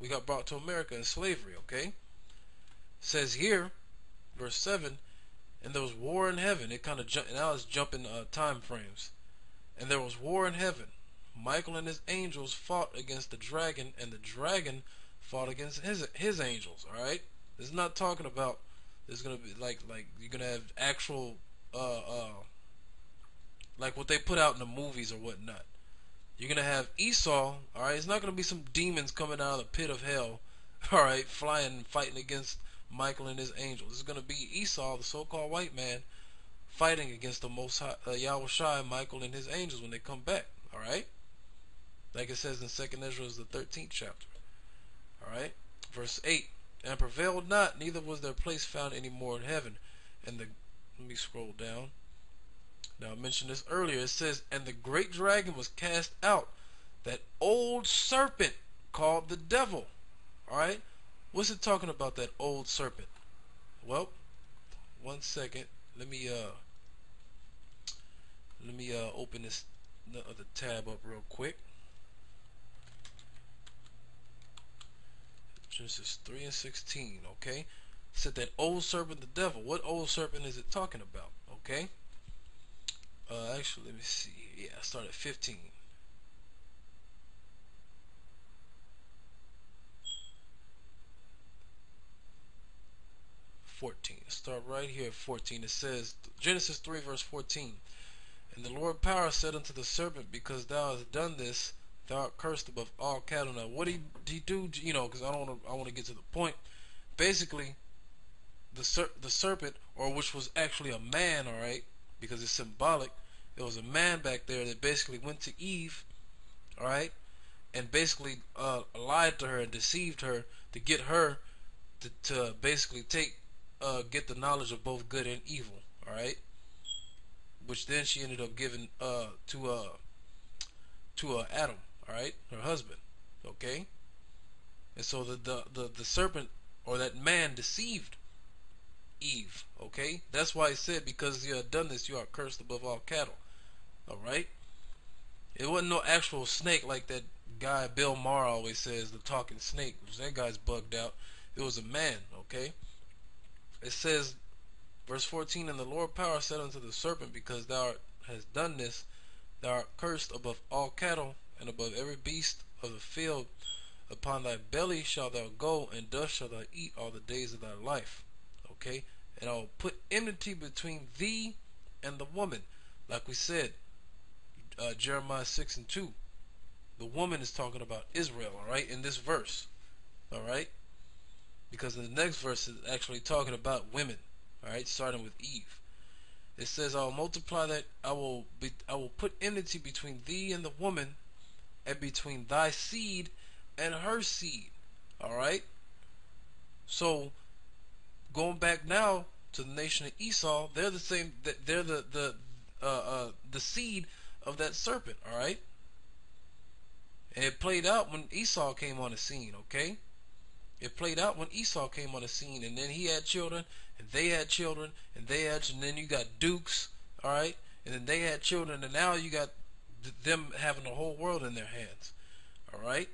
We got brought to America in slavery, okay? It says here, verse 7, and there was war in heaven. It kind of now it's jumping time frames. And there was war in heaven. Michael and his angels fought against the dragon, and the dragon fought against his angels. All right, this is not talking about there's gonna be like you're gonna have actual like what they put out in the movies or whatnot. You're gonna have Esau. All right, it's not gonna be some demons coming out of the pit of hell. All right, flying and fighting against Michael and his angels. It's gonna be Esau, the so-called white man, fighting against the Most High, Yahweh Shai, Michael and his angels when they come back. All right, like it says in 2nd Ezra, the 13th chapter. All right, verse 8. And prevailed not, neither was their place found any more in heaven. And let me scroll down. Now I mentioned this earlier. It says, and the great dragon was cast out, that old serpent called the devil. All right, what's it talking about? That old serpent. Well, one second. Let me open this the other tab up real quick. Genesis 3 and 16. Okay, it said that old serpent, the devil. What old serpent is it talking about? Okay. Actually, let me see. Yeah, I started at 15. Start right here at 14. It says, Genesis 3 verse 14. And the Lord power said unto the serpent, because thou hast done this, thou art cursed above all cattle. Now, what did he do? You know, because I want to get to the point. Basically, the serpent, or which was actually a man, all right, because it's symbolic. There was a man back there that basically went to Eve, all right, and basically lied to her and deceived her to get her to basically get the knowledge of both good and evil, all right, which then she ended up giving to Adam, all right, her husband, okay. And so the serpent, or that man, deceived Eve, okay. That's why he said, because you have done this, you are cursed above all cattle, all right. It wasn't no actual snake like that guy Bill Maher always says, the talking snake, which that guy's bugged out. It was a man, okay. It says, verse 14, and the Lord power said unto the serpent, because thou hast done this, thou art cursed above all cattle, and above every beast of the field. Upon thy belly shalt thou go, and dust shalt thou eat all the days of thy life. Okay? And I will put enmity between thee and the woman. Like we said, Jeremiah 6 and 2. The woman is talking about Israel, alright, in this verse. Alright? Because in the next verse is actually talking about women. Alright, starting with Eve. It says, I will multiply that, I will put enmity between thee and the woman, and between thy seed and her seed. Alright? So going back now to the nation of Esau, they're the same, they're the seed of that serpent, alright? And it played out when Esau came on the scene, okay? It played out when Esau came on the scene, and then he had children, and they had children, and then you got dukes, alright? And then they had children, and now you got them having the whole world in their hands, alright?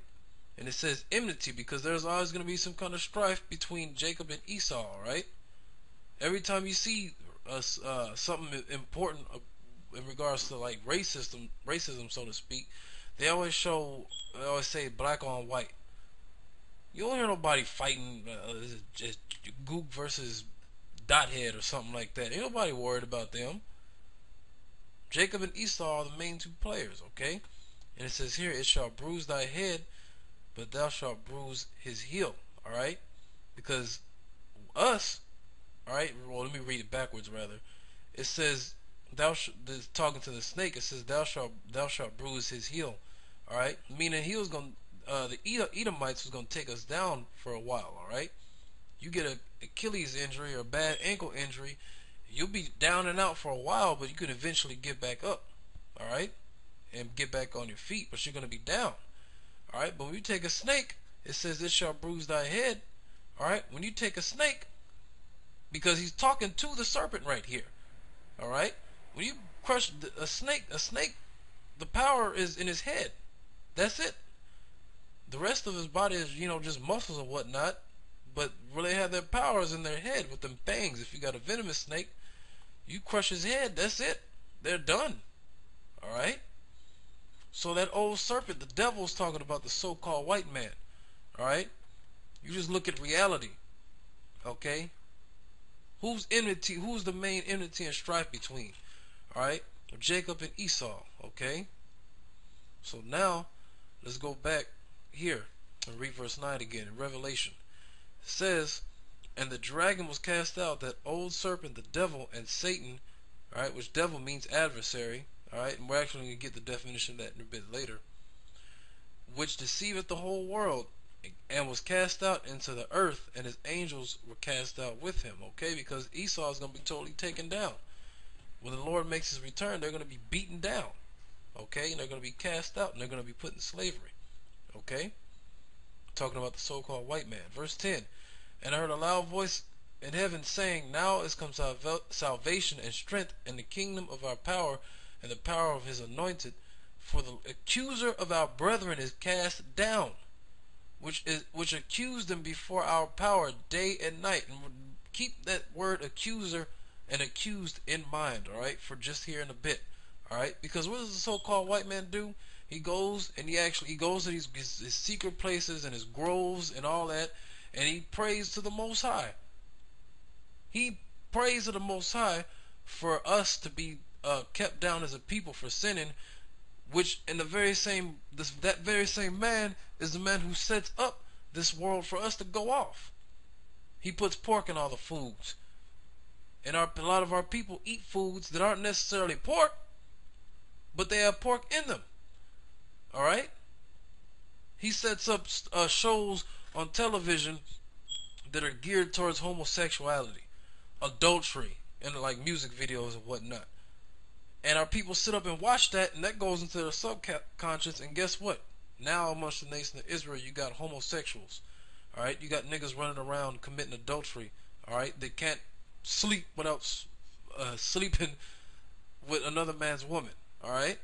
And it says enmity, because there's always going to be some kind of strife between Jacob and Esau, alright? Every time you see something important in regards to like racism, so to speak, they always say black on white. You don't hear nobody fighting just Gook versus Dothead or something like that. Ain't nobody worried about them. Jacob and Esau are the main two players, okay? And it says here, it shall bruise thy head, but thou shalt bruise his heel, alright? Because us, alright, well, let me read it backwards rather. It says, talking to the snake, it says, thou shalt bruise his heel, alright? Meaning he was going the Edomites was going to take us down for a while, alright? You get an Achilles injury or a bad ankle injury, you'll be down and out for a while, but you can eventually get back up, alright? And get back on your feet, but you're going to be down, alright? But when you take a snake, it says, it shall bruise thy head, alright? When you take a snake, because he's talking to the serpent right here, alright? When you crush a snake, the power is in his head. That's it. The rest of his body is, just muscles and whatnot. But where they have their powers in their head with them fangs. If you got a venomous snake, you crush his head, that's it. They're done. Alright? So that old serpent, the devil's talking about the so-called white man. Alright? You just look at reality. Okay? Who's enmity? Who's the main enmity and strife between? Alright? Jacob and Esau. Okay? So now, let's go back here and read verse 9 again in Revelation. It says, and the dragon was cast out, that old serpent, the devil, and Satan, alright, which devil means adversary, alright, and we're actually going to get the definition of that in a bit later, which deceiveth the whole world, and was cast out into the earth, and his angels were cast out with him, okay, because Esau is going to be totally taken down. When the Lord makes his return, they're going to be beaten down, okay, and they're going to be cast out, and they're going to be put in slavery, okay, talking about the so-called white man. Verse 10, and I heard a loud voice in heaven saying, now is come salvation and strength and the kingdom of our power and the power of his anointed, for the accuser of our brethren is cast down, which accused them before our power day and night. And keep that word accuser and accused in mind, alright, for just here in a bit, alright, because what does the so-called white man do? He goes and he goes to his secret places and his groves and all that, and he prays to the Most High. He prays to the Most High for us to be kept down as a people for sinning, which in the very same that very same man is the man who sets up this world for us to go off. He puts pork in all the foods, and a lot of our people eat foods that aren't necessarily pork, but they have pork in them. All right. He sets up shows on television that are geared towards homosexuality, adultery, and like music videos and whatnot. And our people sit up and watch that, and that goes into their subconscious. And guess what? Now amongst the nation of Israel, you got homosexuals. All right, you got niggas running around committing adultery. All right, they can't sleep without sleeping with another man's woman. All right,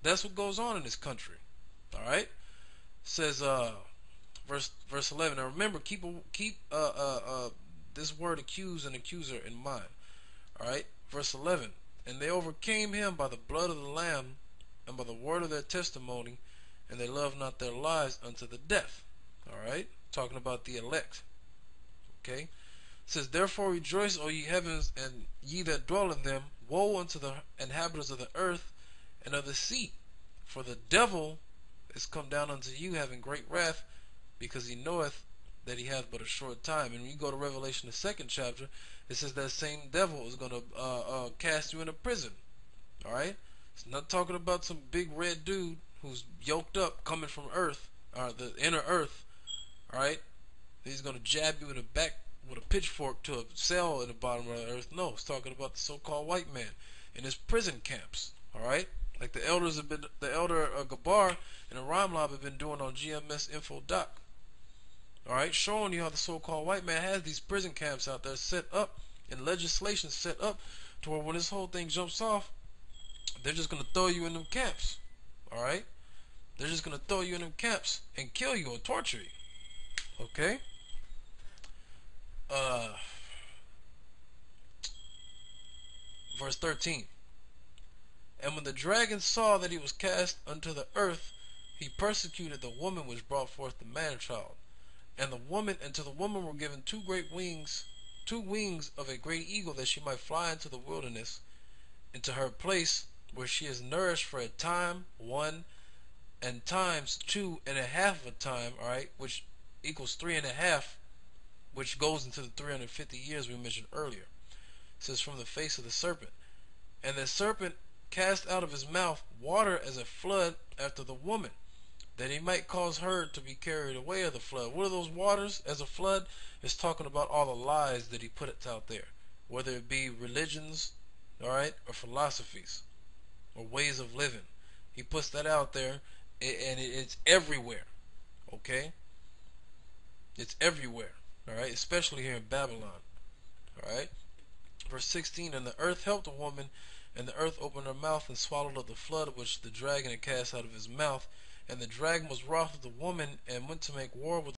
that's what goes on in this country. All right, it says verse 11. Now remember, keep this word accuse and accuser in mind. All right, verse 11. And they overcame him by the blood of the Lamb and by the word of their testimony, and they loved not their lives unto the death. Alright? Talking about the elect. Okay? It says, therefore rejoice, O ye heavens, and ye that dwell in them. Woe unto the inhabitants of the earth and of the sea. For the devil is come down unto you, having great wrath, because he knoweth that he hath but a short time. And when you go to Revelation, the 2nd chapter, it says that same devil is going to cast you into prison. Alright? It's not talking about some big red dude who's yoked up coming from earth, or the inner earth. Alright? He's going to jab you in the back with a pitchfork to a cell in the bottom of the earth. No, it's talking about the so-called white man in his prison camps. Alright? Like the elders have been, the elder Gabar and the Rhyme Lab have been doing on GMS Info Doc. Alright, showing you how the so-called white man has these prison camps out there set up, and legislation set up to where when this whole thing jumps off, they're just going to throw you in them camps. Alright? They're just going to throw you in them camps and kill you or torture you. Okay? Verse 13. And when the dragon saw that he was cast unto the earth, he persecuted the woman which brought forth the man-child. And to the woman were given two wings of a great eagle, that she might fly into the wilderness, into her place where she is nourished for a time, one, and times 2.5 of a time, alright, which equals 3.5, which goes into the 350 years we mentioned earlier. It says, from the face of the serpent. And the serpent cast out of his mouth water as a flood after the woman, that he might cause her to be carried away of the flood. What are those waters as a flood? It's talking about all the lies that he puts out there, whether it be religions, alright, or philosophies, or ways of living. He puts that out there, and it's everywhere, okay? It's everywhere, alright, especially here in Babylon, alright? Verse 16, and the earth helped the woman, and the earth opened her mouth and swallowed up the flood which the dragon had cast out of his mouth, And the dragon was wroth with the woman and went to make war with